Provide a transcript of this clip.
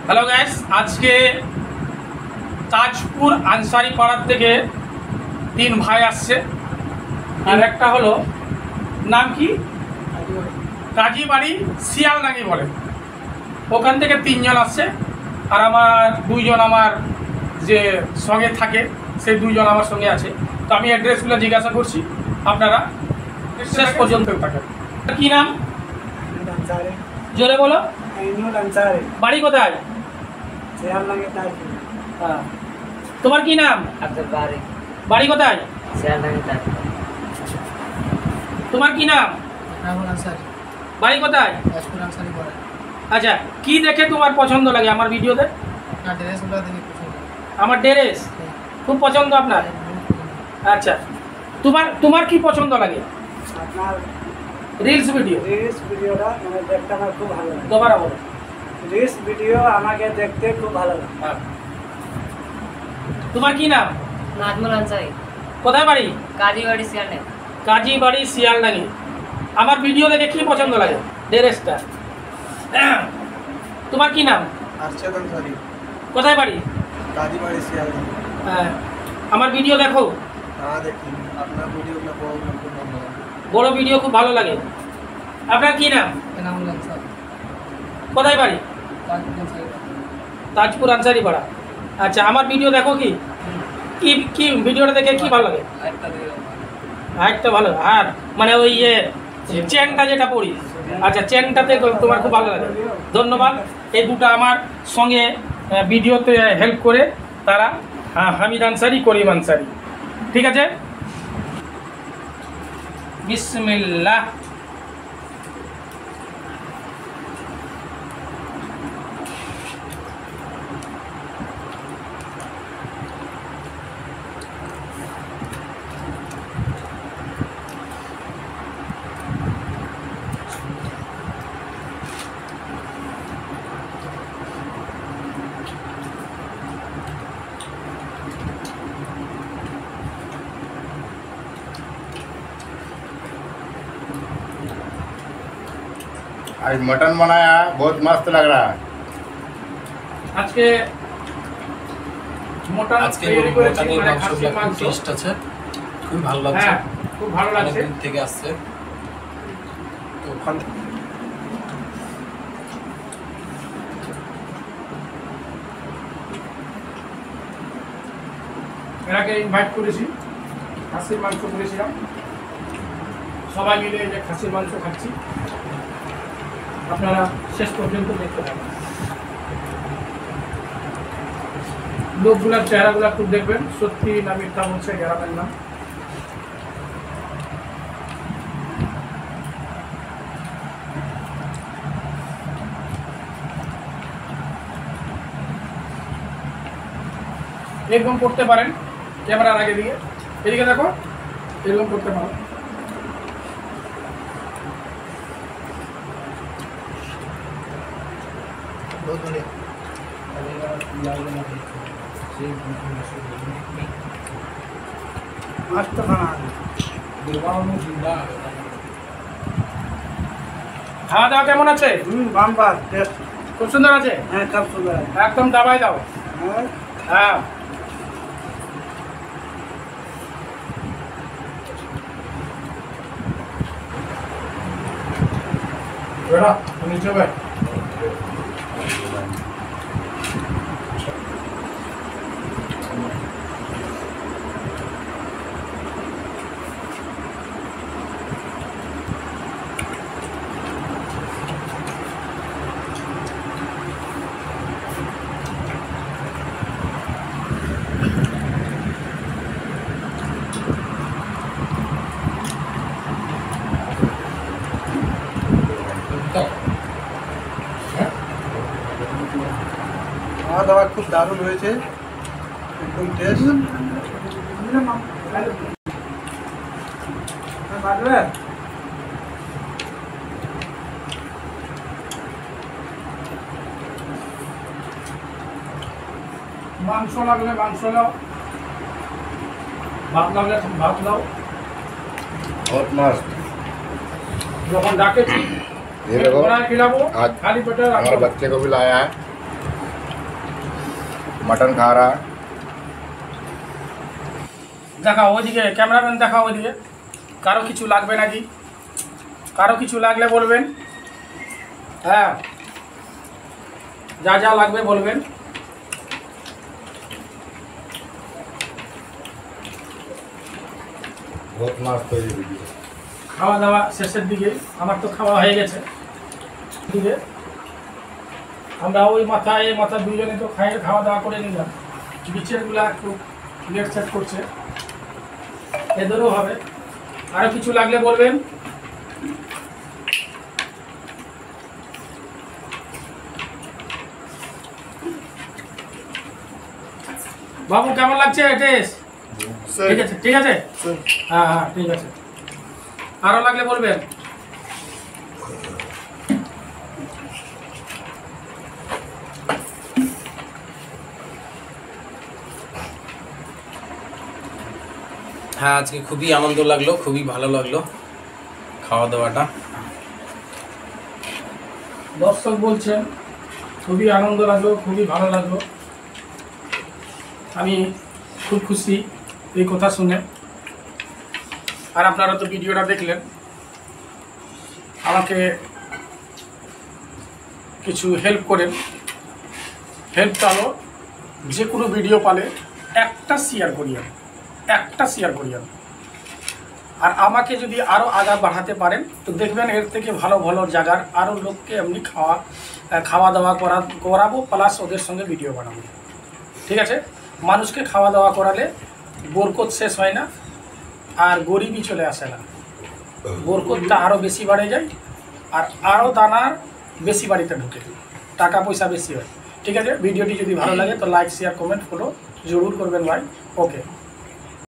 Hello guys, আজকে তাজপুর আনসারি পাড়ার থেকে 3 ভাই আসছে। আর একটা হলো নাম কি কাজীবাড়ি শিয়ালডাঙ্গি বলে, ওখান থেকে 3 জন আসছে। আর আমার 2 জন আমার যে সঙ্গে থাকে সেই 2 জন আমার সঙ্গে আছে। তো আমি অ্যাড্রেসগুলো জিজ্ঞাসা করছি, আপনারা শেষ পর্যন্ত থাকেন। কি নাম জোরে বলো। বাড়ি কোথায়? হ্যাঁ, তোমার কি নাম? বাড়ি কোথায়? তোমার কি নাম? বাড়ি কোথায়? আচ্ছা, কি দেখে তোমার পছন্দ লাগে আমার ভিডিওতে? আমার ড্রেস খুব পছন্দ আপনার? আচ্ছা, তোমার কি পছন্দ লাগে? Reels video. রিলস ভিডিওটা মানে দেখতে আমার খুব ভালো লাগে। তোমার বলো। রিলস ভিডিও আমাকে দেখতে খুব ভালো লাগে। তোমার কি নাম? নাজমুল আনসারি। কোথায় বাড়ি? কাজীবাড়ি শিয়ালডাঙ্গি। কাজীবাড়ি শিয়ালডাঙ্গি। আমার ভিডিও দেখে কি পছন্দ লাগে? ড্রেসটা। তোমার কি নাম? আরশাদ আনসারি। কোথায় বাড়ি? কাজীবাড়ি শিয়ালডাঙ্গি। হ্যাঁ, আমার ভিডিও দেখো? হ্যাঁ দেখি, আপনার ভিডিওগুলো খুব ভালো লাগে। বড় ভিডিও খুব ভালো লাগে। আপনার কি নাম? এনামুল আনসারি। কোথায় বাড়ি? তাজপুর আনসারি। তাজপুর আনসারি পাড়া। আচ্ছা, আমার ভিডিও দেখো কি কি কি ভিডিওটা দেখে কি ভালো লাগে? একটা ভালো। আর মানে ওই চেনটা যেটা পড়ি, আচ্ছা চেনটাতে তোমার খুব ভালো লাগে। ধন্যবাদ। এই দুটো আমার সঙ্গে ভিডিওতে হেল্প করে তারা, হামিদ আনসারি, করিম আনসারি। ঠিক আছে, বিসমিল্লাহ। आज मटन बनाया, बहुत मस्त लग रहा है। আজকে মটন তৈরি করেছি, মানে খাসির মাংস। টেস্ট আছে, খুব ভালো লাগছে। হ্যাঁ, খুব ভালো লাগছে। অনেকদিন থেকে আসছে তো ওখান এরাকে ইনভাইট করেছি, খাসির মাংস করেছিলাম, সবাই মিলে এই যে খাসির মাংস খাচ্ছি। আপনারা শেষ পর্যন্ত দেখতে থাকুন। লোকগুলার চেহারাগুলো খুব দেখবেন, সত্যি না মিথ্যা বলছে গ্রামের নাম। এরকম করতে পারেন ক্যামেরার আগে দিয়ে, এদিকে দেখো, এরকম করতে পারো। मस्त खाना খাওয়া দাওয়া কেমন আছে? Bumper taste. খুব সুন্দর আছে। हाँ कब सुबह একদম দাবাই দাও। হ্যাঁ, বেড়া নিচে ভাই। খাওয়া দাওয়া খুব দারুণ হয়েছে, একদম টেস্ট। মাংস লাগলে মাংস দাও, ভাত লাগলে ভাত দাও। बहुत मस्त। যখন ডাকেছি ये देखो, खिलाबो, आज खाली पेटे हमारे बच्चे को भी लाया है। मटन खा रहा है। দেখাও ওইদিকে, ক্যামেরাম্যান দেখাও ওইদিকে। কারো কিছু লাগবে নাকি? কারো কিছু লাগলে বলবেন। হ্যাঁ, যা যা লাগবে বলবেন। बहुत मस्त है ये वीडियो। খাওয়া দাওয়া শেষের দিকে, আমার তো খাওয়া হয়ে গেছে। দিকে আমরা ওই মাথা এই মাথা দুজনে তো খাওয়া দাওয়া করে নিলাম। বিচেরগুলা একটু লেট সেট করছে, এদেরও হবে। আরও কিছু লাগলে বলবেন। বাবু কেমন লাগছে টেস্ট? ঠিক আছে, ঠিক আছে, হ্যাঁ হ্যাঁ ঠিক আছে। আরও লাগলে বলবেন। হ্যাঁ, আজকে খুবই আনন্দ লাগলো, খুবই ভালো লাগলো খাওয়া দাওয়াটা। দর্শক বলছেন খুবই আনন্দ লাগলো, খুবই ভালো লাগলো। আমি খুব খুশি এই কথা শুনে। আর আপনারা তো ভিডিওটা দেখলেন, আমাকে কিছু হেল্প করেন। হেল্পটা হলো যে কোনো ভিডিও পালে একটা শেয়ার করিয়েন, একটা শেয়ার করিয়েন। আর আমাকে যদি আরও আগা বাড়াতে পারেন তো দেখবেন এর থেকে ভালো ভালো জায়গার আরও লোককে এমনি খাওয়া দাওয়া করাবো, প্লাস ওদের সঙ্গে ভিডিও বানাবো। ঠিক আছে? মানুষকে খাওয়া দাওয়া করালে বরকত শেষ হয় না, আর গরিবই চলে আসে না। বরকতটা আরও বেশি বাড়ে যায়, আর আরও দানার বেশি বাড়িতে ঢুকে, টাকা পয়সা বেশি হয়। ঠিক আছে? ভিডিওটি যদি ভালো লাগে তো লাইক শেয়ার কমেন্ট ফলো জরুর করবেন ভাই। ওকে।